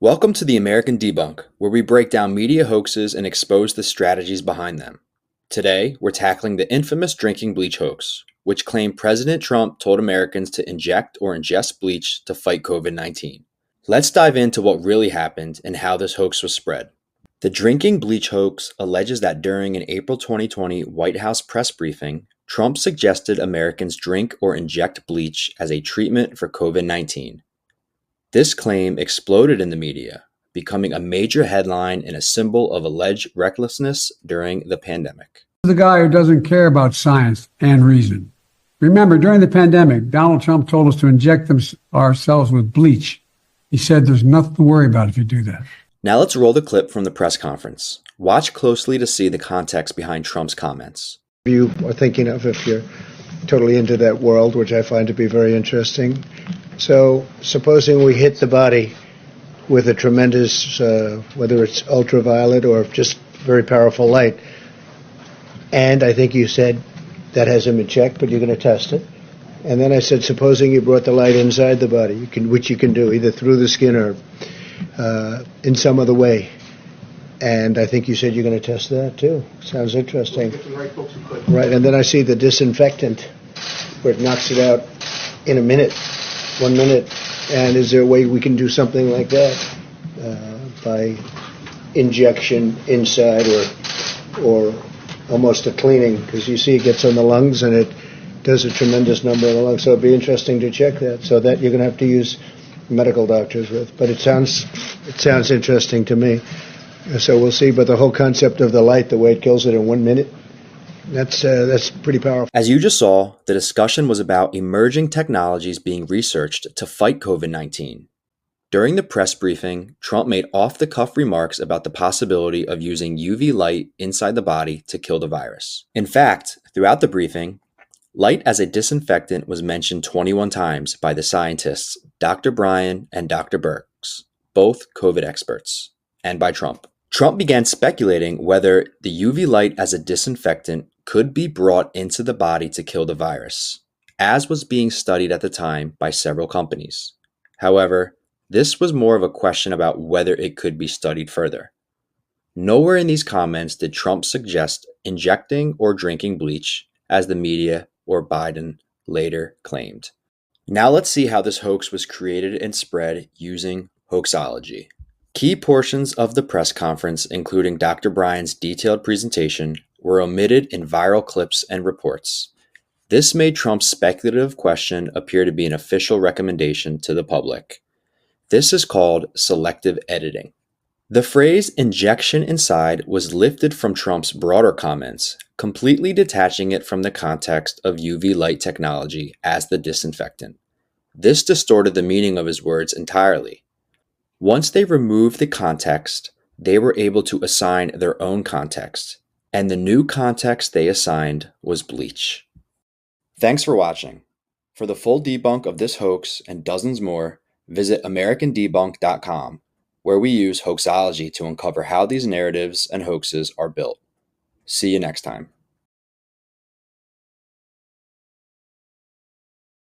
Welcome to the American Debunk, where we break down media hoaxes and expose the strategies behind them. Today, we're tackling the infamous drinking bleach hoax, which claimed President Trump told Americans to inject or ingest bleach to fight COVID-19. Let's dive into what really happened and how this hoax was spread. The drinking bleach hoax alleges that during an April 2020 White House press briefing, Trump suggested Americans drink or inject bleach as a treatment for COVID-19. This claim exploded in the media, becoming a major headline and a symbol of alleged recklessness during the pandemic. The guy who doesn't care about science and reason. Remember, during the pandemic, Donald Trump told us to inject ourselves with bleach. He said there's nothing to worry about if you do that. Now let's roll the clip from the press conference. Watch closely to see the context behind Trump's comments. You are thinking of if you're totally into that world, which I find to be very interesting. So supposing we hit the body with a tremendous, whether it's ultraviolet or just very powerful light, and I think you said that hasn't been checked, but you're going to test it. And then I said, supposing you brought the light inside the body, which you can do either through the skin or in some other way. And I think you said you're going to test that too. Sounds interesting. Right, and then I see the disinfectant where it knocks it out in a minute. 1 minute, and is there a way we can do something like that by injection inside or almost a cleaning? Because you see it gets on the lungs and it does a tremendous number of the lungs. So it'd be interesting to check that. So that you're going to have to use medical doctors with. But it sounds interesting to me. So we'll see. But the whole concept of the light, the way it kills it in 1 minute. That's pretty powerful. As you just saw, the discussion was about emerging technologies being researched to fight COVID-19. During the press briefing, Trump made off-the-cuff remarks about the possibility of using UV light inside the body to kill the virus. In fact, throughout the briefing, light as a disinfectant was mentioned 21 times by the scientists Dr. Bryan and Dr. Birx, both COVID experts, and by Trump. Trump began speculating whether the UV light as a disinfectant could be brought into the body to kill the virus, as was being studied at the time by several companies. However, this was more of a question about whether it could be studied further. Nowhere in these comments did Trump suggest injecting or drinking bleach, as the media or Biden later claimed. Now let's see how this hoax was created and spread using hoaxology. Key portions of the press conference, including Dr. Bryan's detailed presentation, were omitted in viral clips and reports. This made Trump's speculative question appear to be an official recommendation to the public. This is called selective editing. The phrase injection inside was lifted from Trump's broader comments, completely detaching it from the context of UV light technology as the disinfectant. This distorted the meaning of his words entirely. Once they removed the context, they were able to assign their own context, and the new context they assigned was bleach. Thanks for watching. For the full debunk of this hoax and dozens more, visit AmericanDebunk.com, where we use hoaxology to uncover how these narratives and hoaxes are built. See you next time.